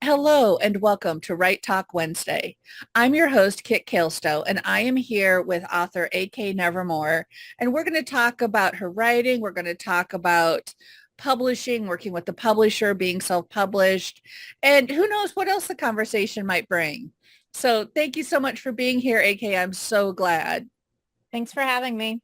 Hello and welcome to Right Talk Wednesday. I'm your host, Kit Kalestow, and I am here with author AK Nevermore, and we're going to talk about her writing. We're going to talk about publishing, working with the publisher, being self-published, and who knows what else the conversation might bring. So thank you so much for being here, AK. I'm so glad. Thanks for having me.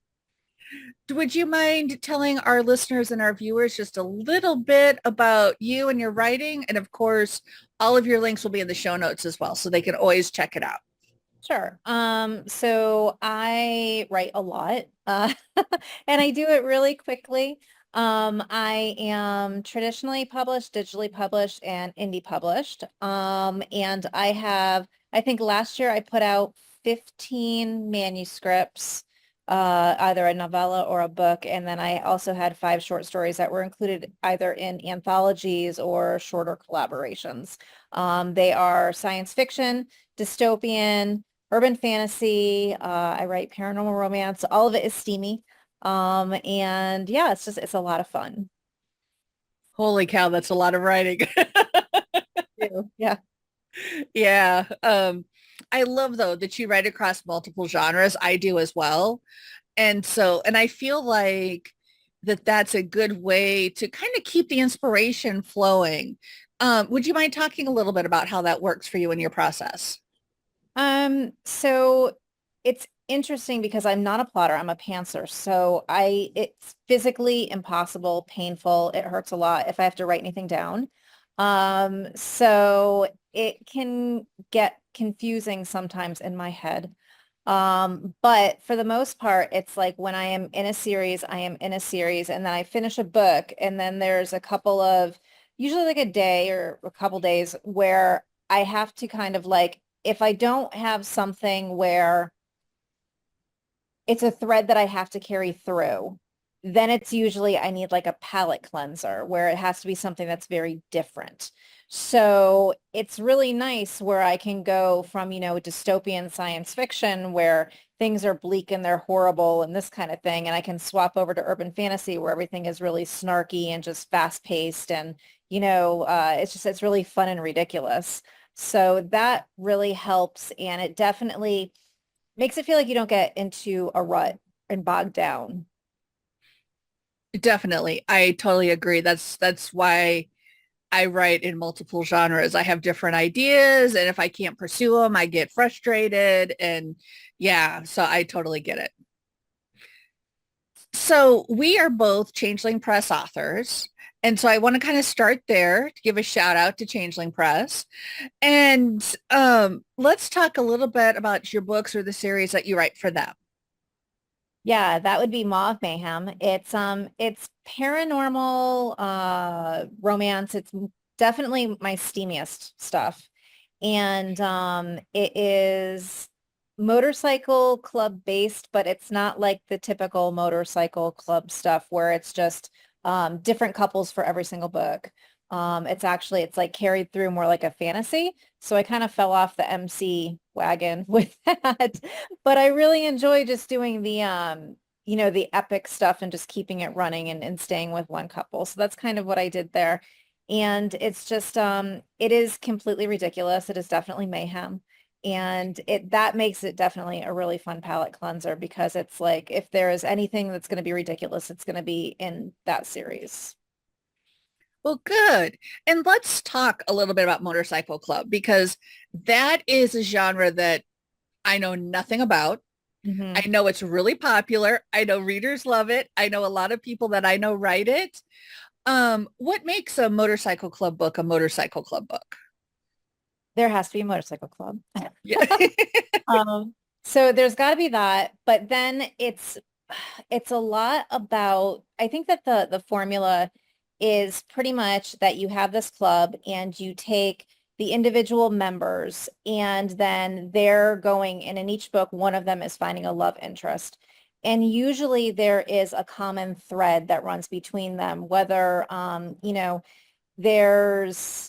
Would you mind telling our listeners and our viewers just a little bit about you and your writing? And of course, all of your links will be in the show notes as well, so they can always check it out. Sure. So I write a lot, and I do it really quickly. I am traditionally published, digitally published, and indie published. And I think last year I put out 15 manuscripts, either a novella or a book. And then I also had 5 short stories that were included either in anthologies or shorter collaborations. They are science fiction, dystopian, urban fantasy. I write paranormal romance. All of it is steamy. And yeah, it's a lot of fun. Holy cow, that's a lot of writing. Yeah. Yeah. I love though that you write across multiple genres. I do as well. And I feel like that's a good way to kind of keep the inspiration flowing. Would you mind talking a little bit about how that works for you in your process? So it's interesting because I'm not a plotter, I'm a pantser. So it's physically impossible, painful. It hurts a lot if I have to write anything down. So it can get confusing sometimes in my head. But for the most part, it's like when I am in a series, I am in a series, and then I finish a book, and then there's a couple of, usually like a day or a couple days where I have to kind of like, if I don't have something where it's a thread that I have to carry through, then it's usually I need like a palette cleanser where it has to be something that's very different. So it's really nice where I can go from, dystopian science fiction where things are bleak and they're horrible and this kind of thing. And I can swap over to urban fantasy where everything is really snarky and just fast paced and, it's really fun and ridiculous. So that really helps. And it definitely makes it feel like you don't get into a rut and bogged down. Definitely. I totally agree. That's why I write in multiple genres. I have different ideas, and if I can't pursue them, I get frustrated. And yeah, so I totally get it. So we are both Changeling Press authors. And so I want to kind of start there to give a shout out to Changeling Press. And let's talk a little bit about your books or the series that you write for them. Yeah, that would be Maw of Mayhem. It's paranormal romance. It's definitely my steamiest stuff. And it is motorcycle club based, but it's not like the typical motorcycle club stuff where it's just different couples for every single book. It's like carried through more like a fantasy. So I kind of fell off the MC wagon with that. But I really enjoy just doing the epic stuff and just keeping it running and staying with one couple. So that's kind of what I did there. And it's just it is completely ridiculous. It is definitely mayhem. And that makes it definitely a really fun palate cleanser because it's like if there is anything that's going to be ridiculous, it's going to be in that series. Well, good. And let's talk a little bit about Motorcycle Club because that is a genre that I know nothing about. Mhm. I know it's really popular. I know readers love it. I know a lot of people that I know write it. What makes a Motorcycle Club book a Motorcycle Club book? There has to be a motorcycle club. Yeah. Um, so there's got to be that, but then it's a lot about I think that the formula is pretty much that you have this club and you take the individual members and then they're going and in each book one of them is finding a love interest. And usually there is a common thread that runs between them, whether there's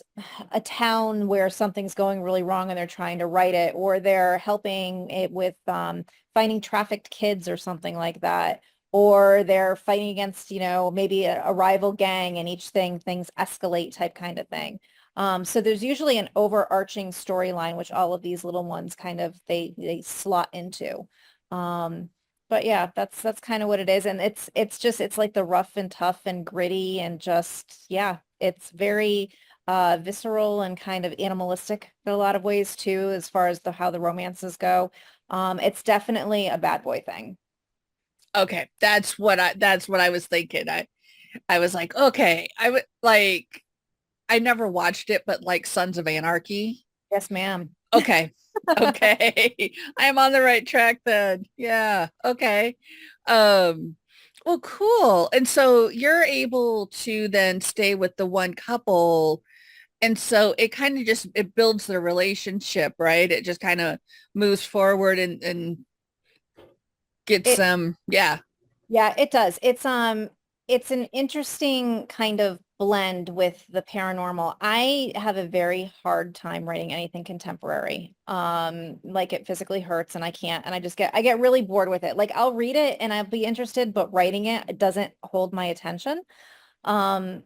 a town where something's going really wrong and they're trying to right it, or they're helping it with finding trafficked kids or something like that, or they're fighting against, maybe a rival gang and each things escalate type kind of thing. So there's usually an overarching storyline, which all of these little ones kind of they slot into. Um, but yeah, that's kind of what it is. And it's like the rough and tough and gritty and just, yeah, it's very visceral and kind of animalistic in a lot of ways too, as far as how the romances go. It's definitely a bad boy thing. Okay, that's what I was thinking. I was like, okay, I would like I never watched it, but like Sons of Anarchy. Yes, ma'am. Okay. Okay. I am on the right track then. Yeah. Okay. Um, well, cool. And so you're able to then stay with the one couple. And so it kind of just it builds the relationship, right? It just kind of moves forward and gets It some, yeah. Yeah, it does. It's an interesting kind of blend with the paranormal. I have a very hard time writing anything contemporary. Like it physically hurts and I can't, and I get really bored with it. Like I'll read it and I'll be interested, but writing it doesn't hold my attention.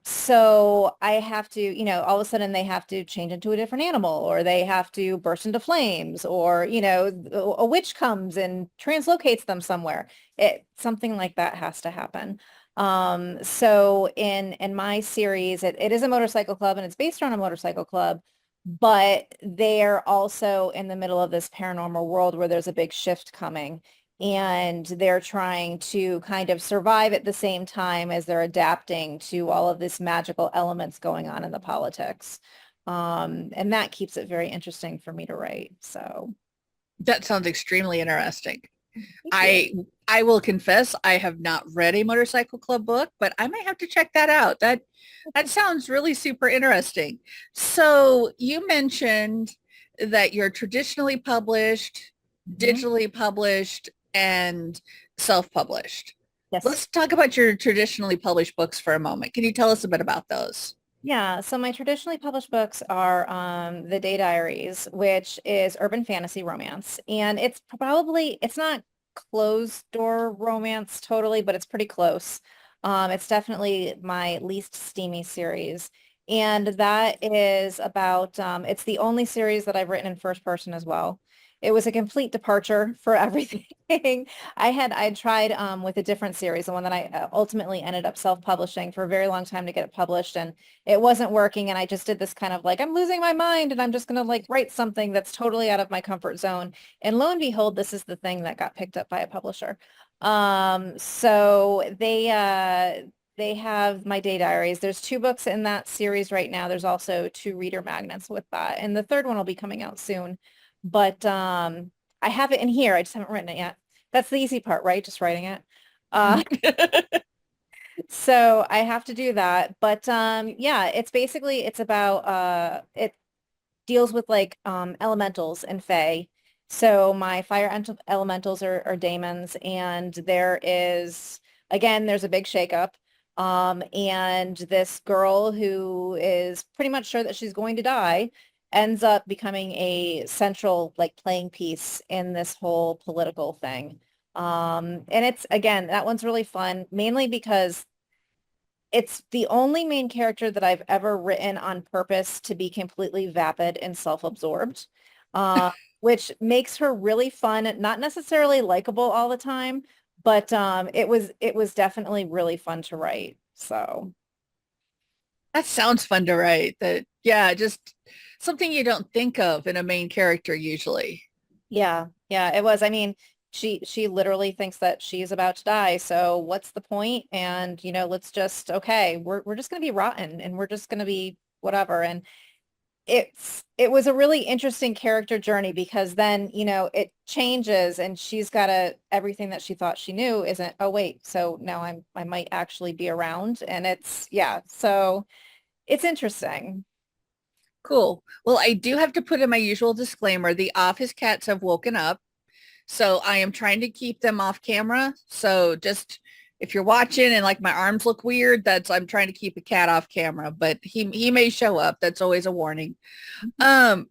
So I have to, all of a sudden they have to change into a different animal or they have to burst into flames or, a witch comes and translocates them somewhere. Something like that has to happen. So in my series, it is a motorcycle club and it's based around a motorcycle club, but they're also in the middle of this paranormal world where there's a big shift coming and they're trying to kind of survive at the same time as they're adapting to all of this magical elements going on in the politics. And that keeps it very interesting for me to write. So That sounds extremely interesting. thank you. I I will confess I have not read a motorcycle club book, but I might have to check that out. That sounds really super interesting. So you mentioned that you're traditionally published, Mhm. digitally published, and self-published. Yes. Let's talk about your traditionally published books for a moment. Can you tell us a bit about those? Yeah, so my traditionally published books are The Day Diaries, which is urban fantasy romance. And it's not closed door romance totally, but it's pretty close. It's definitely my least steamy series. And that is about, it's the only series that I've written in first person as well. It was a complete departure for everything. I tried with a different series, the one that I ultimately ended up self-publishing for a very long time to get it published. And it wasn't working and I just did this kind of like I'm losing my mind and I'm just gonna like write something that's totally out of my comfort zone. And lo and behold, this is the thing that got picked up by a publisher. So they have my day diaries. There's two books in that series right now. There's also two reader magnets with that. And the third one will be coming out soon. But I have it in here. I just haven't written it yet. That's the easy part, right? Just writing it. Uh, So I have to do that. But yeah, it's about it deals with like elementals and fae. So my elementals are daemons and there's a big shakeup. And this girl who is pretty much sure that she's going to die ends up becoming a central like playing piece in this whole political thing. And it's again, that one's really fun, mainly because it's the only main character that I've ever written on purpose to be completely vapid and self-absorbed, which makes her really fun, not necessarily likable all the time, but it was definitely really fun to write. So That sounds fun to write. That yeah, just something you don't think of in a main character usually. yeah, yeah, it was. I mean, she literally thinks that she's about to die. So what's the point? And let's just okay, we're just gonna be rotten and we're just gonna be whatever. And it was a really interesting character journey because then, it changes and she's got everything that she thought she knew isn't, oh wait, so now I might actually be around and yeah, so it's interesting. Cool. Well, I do have to put in my usual disclaimer. The office cats have woken up, so I am trying to keep them off camera. So just if you're watching and like my arms look weird, that's I'm trying to keep a cat off camera, but he may show up. That's always a warning. Um,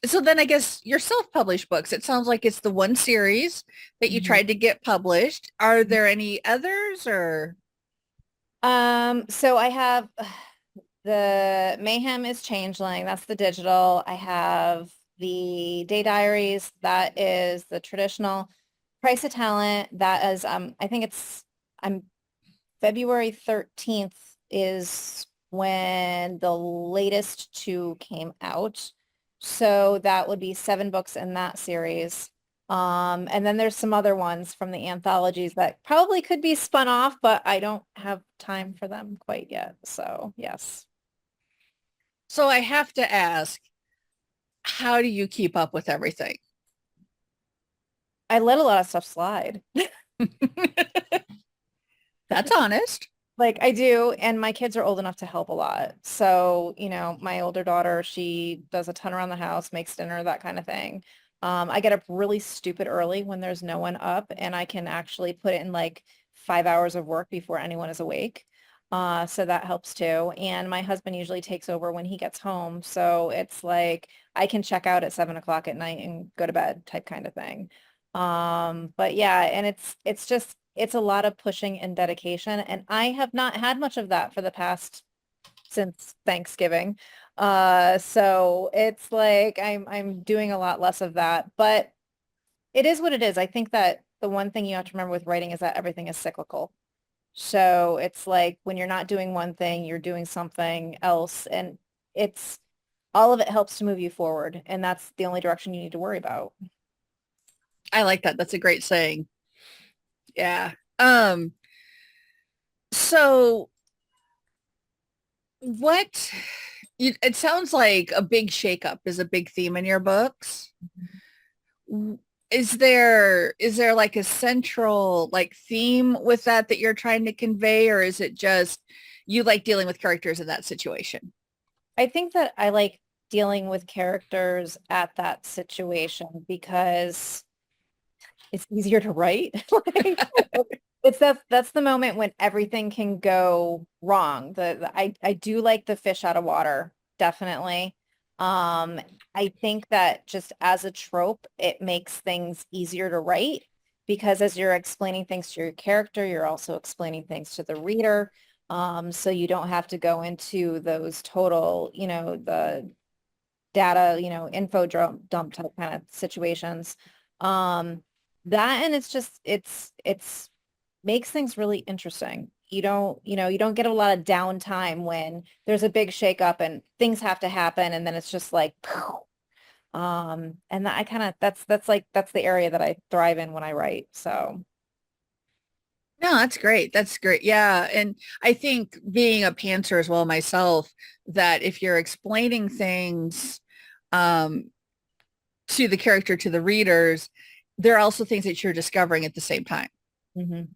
so then I guess your self-published books, it sounds like it's the one series that you Mhm. tried to get published. Are there any others or? So I have The Mayhem is Changeling. That's the digital. I have the Day Diaries. That is the traditional. Price of Talent. That is, I think I'm February 13th is when the latest two came out. So that would be 7 books in that series. And then there's some other ones from the anthologies that probably could be spun off, but I don't have time for them quite yet. So yes. So I have to ask, how do you keep up with everything? I let a lot of stuff slide. That's honest. Like I do, and my kids are old enough to help a lot. So, my older daughter, she does a ton around the house, makes dinner, that kind of thing. I get up really stupid early when there's no one up, and I can actually put it in like 5 hours of work before anyone is awake. So that helps too. And my husband usually takes over when he gets home. So it's like I can check out at 7 o'clock at night and go to bed type kind of thing. But yeah, and it's a lot of pushing and dedication, and I have not had much of that for the past since Thanksgiving. So it's like I'm doing a lot less of that, but it is what it is. I think that the one thing you have to remember with writing is that everything is cyclical. So it's like when you're not doing one thing, you're doing something else, and it's all of it helps to move you forward, and that's the only direction you need to worry about. I like that. That's a great saying. Yeah. Um, so what it sounds like a big shakeup is a big theme in your books. Is there like a central like theme with that you're trying to convey, or is it just you like dealing with characters in that situation? I think that I like dealing with characters at that situation because it's easier to write. Like, that's the moment when everything can go wrong. I do like the fish out of water, definitely. Um, I think that just as a trope, it makes things easier to write because as you're explaining things to your character, you're also explaining things to the reader. So you don't have to go into those total, the data, info dump type kind of situations. Um, that and it's makes things really interesting. You don't get a lot of downtime when there's a big shakeup and things have to happen and then it's just like and that I kind of that's the area that I thrive in when I write. So No, that's great. That's great. Yeah. And I think being a pantser as well myself, that if you're explaining things um, to the character, to the readers, there are also things that you're discovering at the same time. mhm.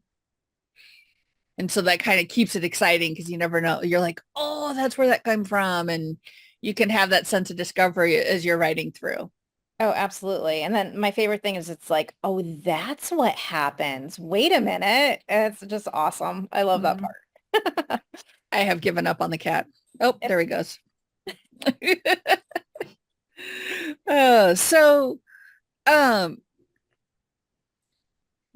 And so that kind of keeps it exciting because you never know. You're like, oh, that's where that came from. And you can have that sense of discovery as you're writing through. Oh, absolutely. And then my favorite thing is it's like, oh, that's what happens. Wait a minute. It's just awesome. I love that Mhm. part. I have given up on the cat. Oh, Yep. there he goes. So um,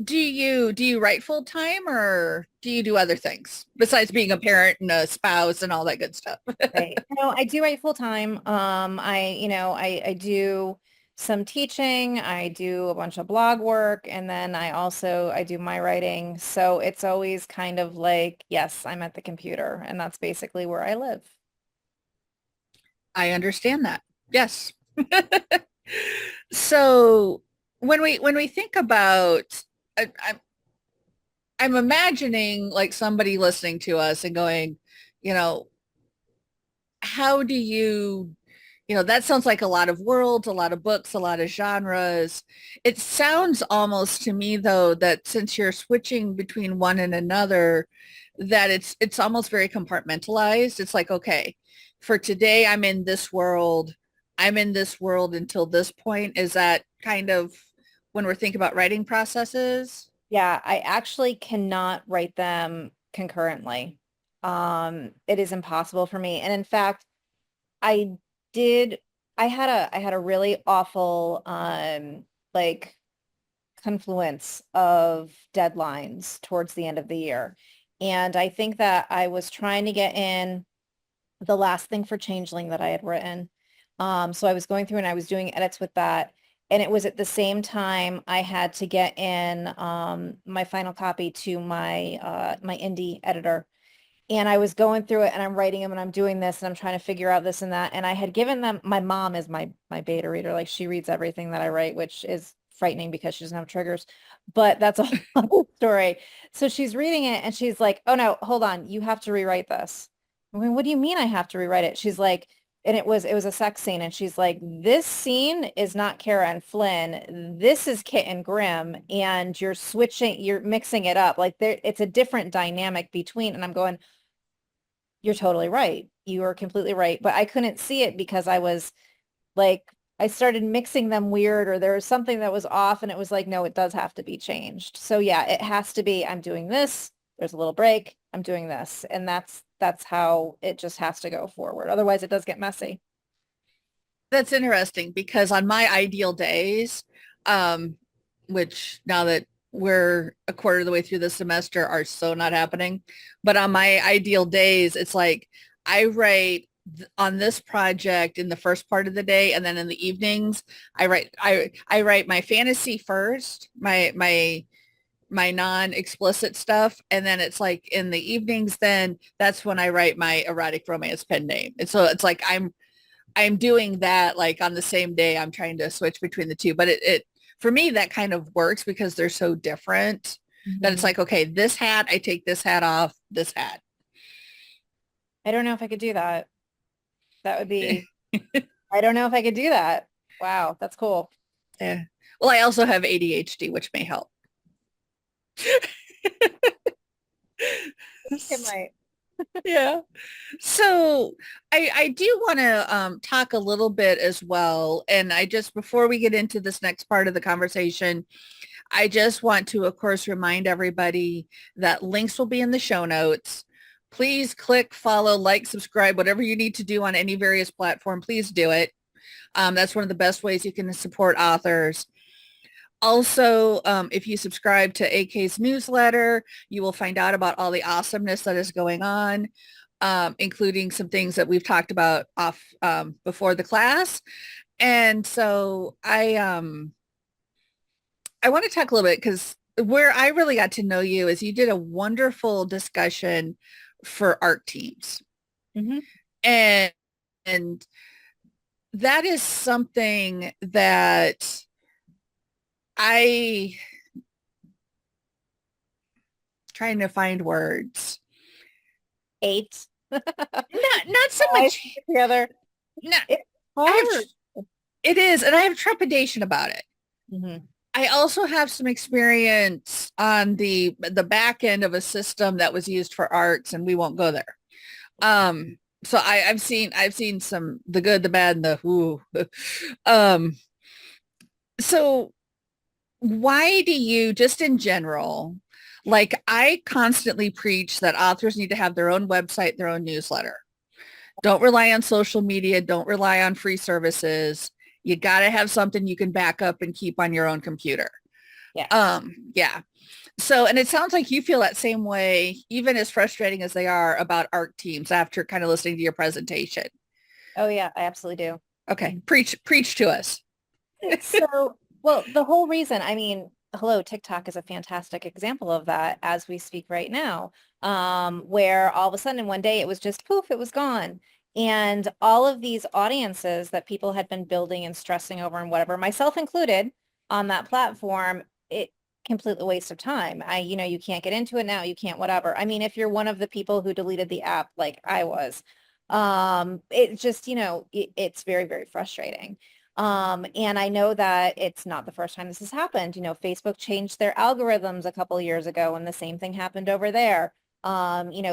do you write full time or do you do other things besides being a parent and a spouse and all that good stuff? Right. No, I do write full time. I do some teaching, I do a bunch of blog work, and then I do my writing. So it's always kind of like, yes, I'm at the computer, and that's basically where I live. I understand that. Yes. So when we think about I'm imagining like somebody listening to us and going, you know, how do that sounds like a lot of worlds, a lot of books, a lot of genres. It sounds almost to me though that since you're switching between one and another, that it's almost very compartmentalized. It's like, okay, for today I'm in this world. I'm in this world until this point. Is that kind of when we're thinking about writing processes? Yeah, I actually cannot write them concurrently. It is impossible for me. And in fact, I did I had a really awful like confluence of deadlines towards the end of the year. And I think that I was trying to get in the last thing for Changeling that I had written. So I was going through and I was doing edits with that. And it was at the same time I had to get in my final copy to my indie editor. And I was going through it and I'm writing them and I'm doing this and I'm trying to figure out this and that. And I had given them, my mom is my beta reader. Like she reads everything that I write, which is frightening because she doesn't have triggers, but that's a whole other story. So she's reading it and she's like, oh no, hold on. You have to rewrite this. I mean, what do you mean I have to rewrite it? She's like, and it was a sex scene. And she's like, this scene is not Kara and Flynn. This is Kit and Grim. And you're mixing it up. Like it's a different dynamic between, and I'm going, you're totally right. You are completely right. But I couldn't see it because I was like, I started mixing them weird or there was something that was off and it was like, no, it does have to be changed. So yeah, it has to be, I'm doing this. There's a little break. I'm doing this. And that's how it just has to go forward. Otherwise it does get messy. That's interesting because on my ideal days, um, which now that we're a quarter of the way through the semester are so not happening, but on my ideal days, it's like I write on this project in the first part of the day, and then in the evenings, I write my fantasy first, my non-explicit stuff, and then it's like in the evenings, then that's when I write my erotic romance pen name. And so it's like I'm doing that like on the same day. I'm trying to switch between the two, but it for me that kind of works because they're so different that it's Mhm. like, okay, this hat, I take this hat off, this hat. I don't know if I could do that. That would be, I don't know if I could do that. Wow, that's cool. Yeah. Well, I also have ADHD, which may help. It might. Yeah. So I do want to talk a little bit as well. And I just, before we get into this next part of the conversation, I just want to, of course, remind everybody that links will be in the show notes. Please click, follow, like, subscribe, whatever you need to do on any various platform, please do it. That's one of the best ways you can support authors. Also, if you subscribe to AK's newsletter, you will find out about all the awesomeness that is going on, including some things that we've talked about off before the class. And so I want to talk a little bit because where I really got to know you is you did a wonderful discussion for art teams. Hmm. And, and that is something that I trying to find words. Eight. Not so Guys much. together. No, It's I have hard. it is, and I have trepidation about it. Hmm. I also have some experience on the back end of a system that was used for arts, and we won't go there. So I've seen some the good, the bad, and the who. um, so why do you, just in general, like I constantly preach that authors need to have their own website, their own newsletter. Don't rely on social media. Don't rely on free services. You got to have something you can back up and keep on your own computer. Yes. Yeah. So, and it sounds like you feel that same way, even as frustrating as they are about art teams after kind of listening to your presentation. Oh yeah, I absolutely do. Okay. Preach to us. So, well, the whole reason, I mean, hello, TikTok is a fantastic example of that as we speak right now, where all of a sudden in one day it was just poof, it was gone. And all of these audiences that people had been building and stressing over and whatever, myself included, on that platform, it completely waste of time. You can't get into it now, you can't whatever. I mean, if you're one of the people who deleted the app like I was, it just, it's very, very frustrating. And I know that it's not the first time this has happened. Facebook changed their algorithms a couple of years ago and the same thing happened over there.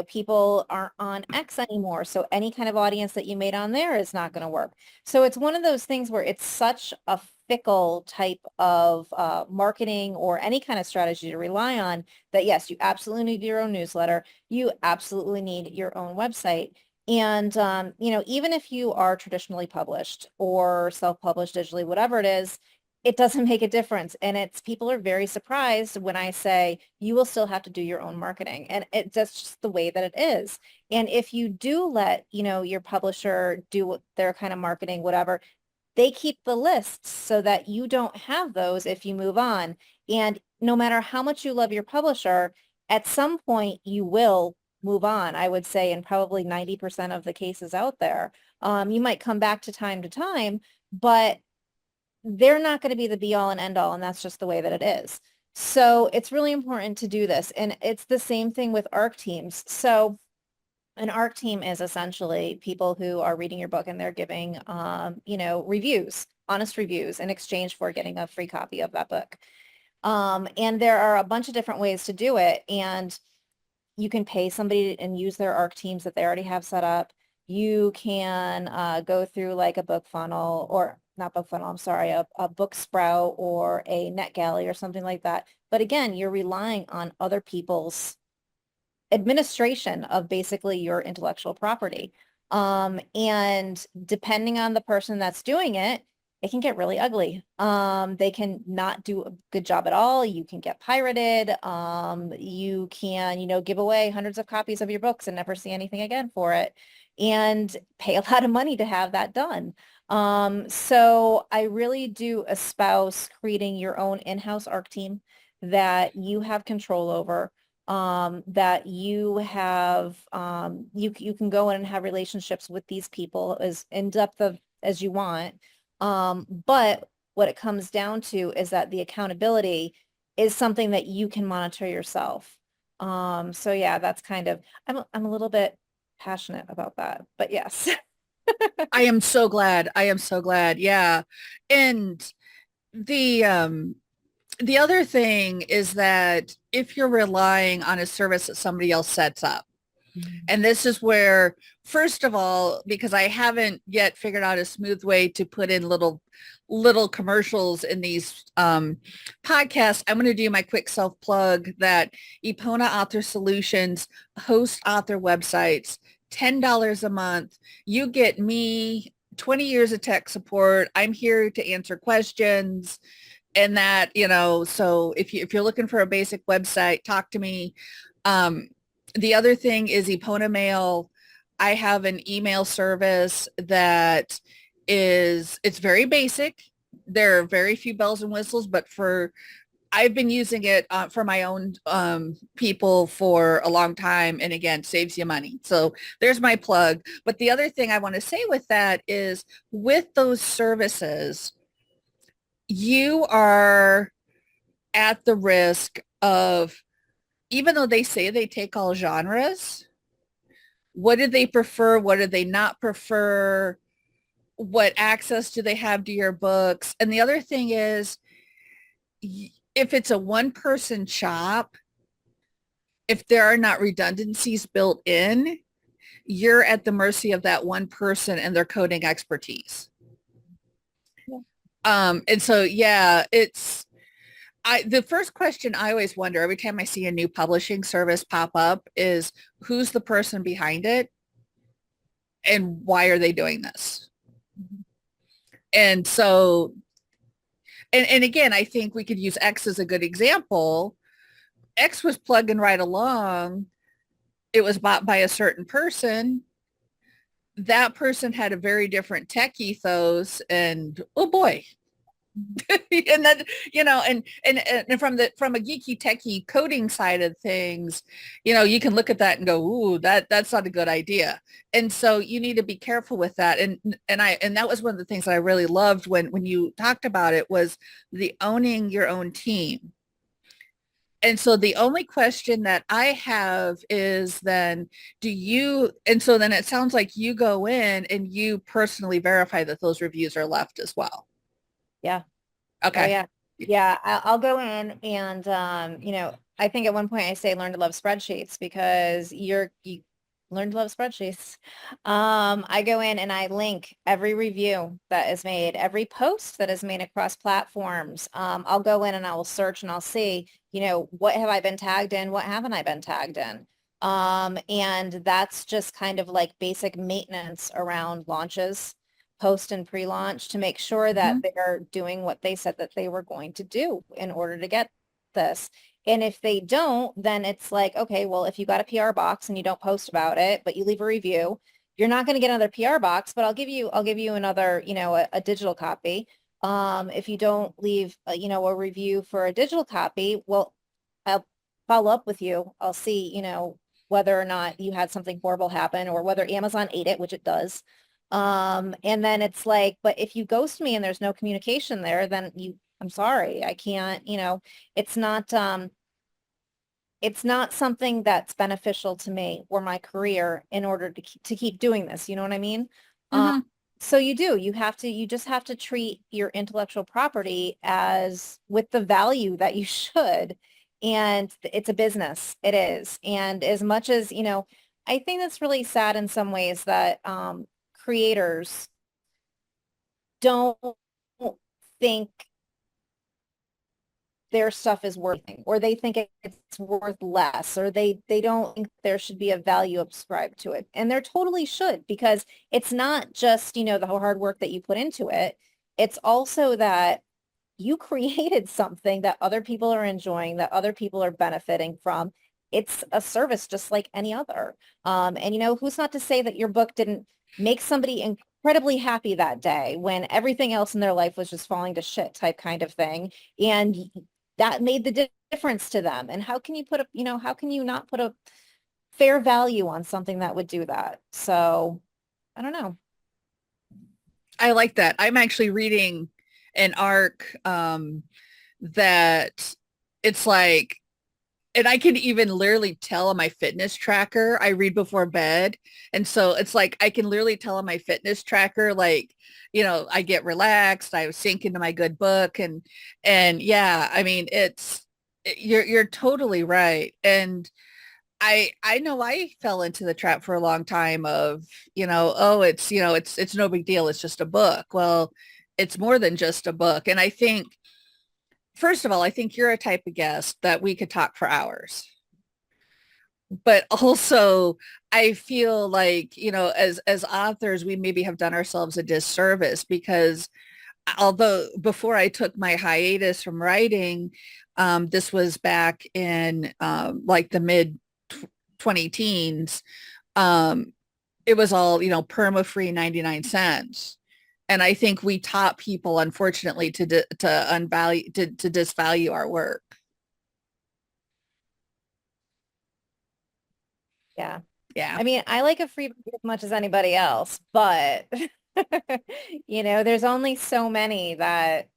People aren't on X anymore. So any kind of audience that you made on there is not going to work. So it's one of those things where it's such a fickle type of marketing or any kind of strategy to rely on that, yes, you absolutely need your own newsletter. You absolutely need your own website. And, even if you are traditionally published or self-published digitally, whatever it is, it doesn't make a difference. And it's people are very surprised when I say you will still have to do your own marketing. And that's just the way that it is. And if you do let, your publisher do their kind of marketing, whatever, they keep the lists so that you don't have those if you move on. And no matter how much you love your publisher, at some point you will move on, I would say, in probably 90% of the cases out there. You might come back to time, but they're not going to be the be all and end all, and that's just the way that it is. So it's really important to do this. And it's the same thing with ARC teams. So an ARC team is essentially people who are reading your book and they're giving, reviews, honest reviews in exchange for getting a free copy of that book. And there are a bunch of different ways to do it. And you can pay somebody and use their ARC teams that they already have set up. You can go through like a book funnel, or not book funnel, I'm sorry, a book sprout or a NetGalley or something like that. But again, you're relying on other people's administration of basically your intellectual property. And depending on the person that's doing it, it can get really ugly. They can not do a good job at all. You can get pirated. You can, give away hundreds of copies of your books and never see anything again for it, and pay a lot of money to have that done. So I really do espouse creating your own in-house ARC team that you have control over, that you have, you can go in and have relationships with these people as in depth as you want. But what it comes down to is that the accountability is something that you can monitor yourself. So yeah, that's kind of, I'm a little bit passionate about that, but yes. I am so glad. I am so glad. Yeah. And the other thing is that if you're relying on a service that somebody else sets up, and this is where, first of all, because I haven't yet figured out a smooth way to put in little commercials in these podcasts, I'm going to do my quick self-plug that Epona Author Solutions hosts author websites, $10 a month. You get me 20 years of tech support. I'm here to answer questions. And that, so if you're looking for a basic website, talk to me. The other thing is Epona Mail. I have an email service that it's very basic. There are very few bells and whistles, but I've been using it for my own people for a long time. And again, saves you money. So there's my plug. But the other thing I want to say with that is with those services, you are at the risk of, even though they say they take all genres, what do they prefer? What do they not prefer? What access do they have to your books? And the other thing is, if it's a one-person shop, if there are not redundancies built in, you're at the mercy of that one person and their coding expertise. Yeah. And so, yeah, the first question I always wonder every time I see a new publishing service pop up is, who's the person behind it and why are they doing this? And so, and again, I think we could use X as a good example. X was plugging right along. It was bought by a certain person. That person had a very different tech ethos, and oh boy, and that, and from a geeky techie coding side of things, you can look at that and go, ooh, that's not a good idea. And so you need to be careful with that. And that was one of the things that I really loved when you talked about it, was the owning your own team. And so the only question that I have is then, and so then it sounds like you go in and you personally verify that those reviews are left as well. Yeah. Oh Okay. yeah. Yeah. I'll go in and, I think at one point I say learn to love spreadsheets, because you learn to love spreadsheets. I go in and I link every review that is made, every post that is made across platforms. I'll go in and I will search and I'll see, what have I been tagged in? What haven't I been tagged in? And that's just kind of like basic maintenance around launches. post and pre-launch to make sure Mhm. that they're doing what they said that they were going to do in order to get this. And if they don't, then it's like, okay, well, if you got a PR box and you don't post about it, but you leave a review, you're not going to get another PR box, but I'll give you another, a digital copy. If you don't leave, a review for a digital copy, well, I'll follow up with you. I'll see, whether or not you had something horrible happen or whether Amazon ate it, which it does. And then it's like, but if you ghost me and there's no communication there, then I'm sorry, I can't, it's not, it's not something that's beneficial to me or my career in order to keep doing this. You know what I mean? Um, Mhm. so you just have to treat your intellectual property as with the value that you should. And it's a business. It is. And as much as, I think that's really sad in some ways that creators don't think their stuff is worth or they think it's worth less or they don't think there should be a value ascribed to it, and there totally should, because it's not just the hard work that you put into it. It's also that you created something that other people are enjoying, that other people are benefiting from. It's a service just like any other. And who's not to say that your book didn't make somebody incredibly happy that day when everything else in their life was just falling to shit type kind of thing. And that made the difference to them. And how can you how can you not put a fair value on something that would do that? So I don't know. I like that. I'm actually reading an arc that it's like, and I can even literally tell on my fitness tracker. I read before bed. And so it's like I can literally tell on my fitness tracker, like, I get relaxed, I sink into my good book. And yeah, I mean, you're totally right. And I know I fell into the trap for a long time of, oh, it's no big deal. It's just a book. Well, it's more than just a book. And I think, first of all, I think you're a type of guest that we could talk for hours. But also I feel like, as authors, we maybe have done ourselves a disservice because although before I took my hiatus from writing, this was back in like the mid 20 teens. Um, it was all, perma-free 99 cents. And I think we taught people, unfortunately, to disvalue our work. Yeah. Yeah. I mean, I like a free book as much as anybody else, but there's only so many that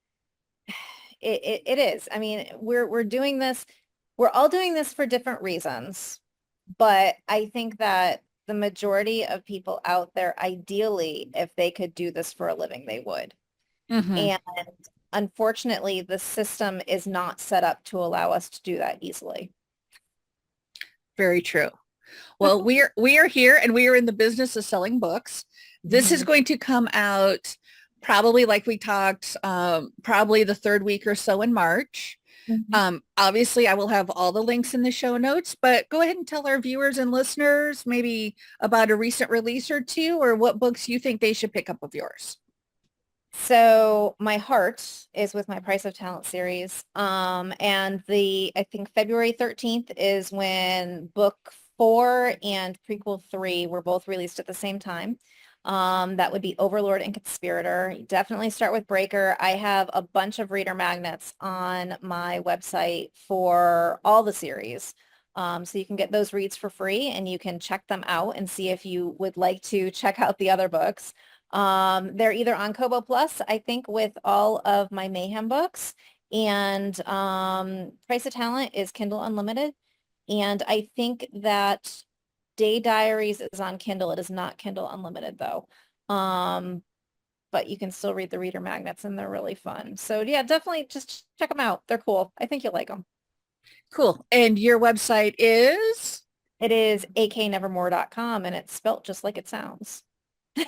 it is. I mean, we're doing this, we're all doing this for different reasons, but I think that the majority of people out there, ideally, if they could do this for a living, they would. Hmm. And unfortunately, the system is not set up to allow us to do that easily. Very true. Well, we are here and we are in the business of selling books. This is Mhm. going to come out probably like we talked, probably the third week or so in March. Mhm. Obviously, I will have all the links in the show notes, but go ahead and tell our viewers and listeners maybe about a recent release or two or what books you think they should pick up of yours. So my heart is with my Price of Talent series. And I think February 13th is when book 4 and prequel 3 were both released at the same time. That would be Overlord and Conspirator. Definitely start with Breaker. I have a bunch of reader magnets on my website for all the series. So you can get those reads for free and you can check them out and see if you would like to check out the other books. They're either on Kobo Plus, I think, with all of my Mayhem books, and Price of Talent is Kindle Unlimited. And I think that Day Diaries is on Kindle. It is not Kindle Unlimited though. But you can still read the reader magnets and they're really fun. So yeah, definitely just check them out. They're cool. I think you'll like them. Cool. And your website is? It is aknevermore.com and it's spelt just like it sounds.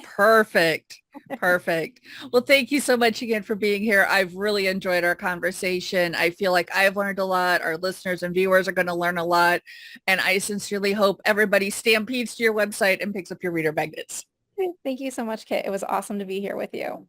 Perfect. Perfect. Well, thank you so much again for being here. I've really enjoyed our conversation. I feel like I've learned a lot. Our listeners and viewers are going to learn a lot. And I sincerely hope everybody stampedes to your website and picks up your reader magnets. Thank you so much, Kit. It was awesome to be here with you.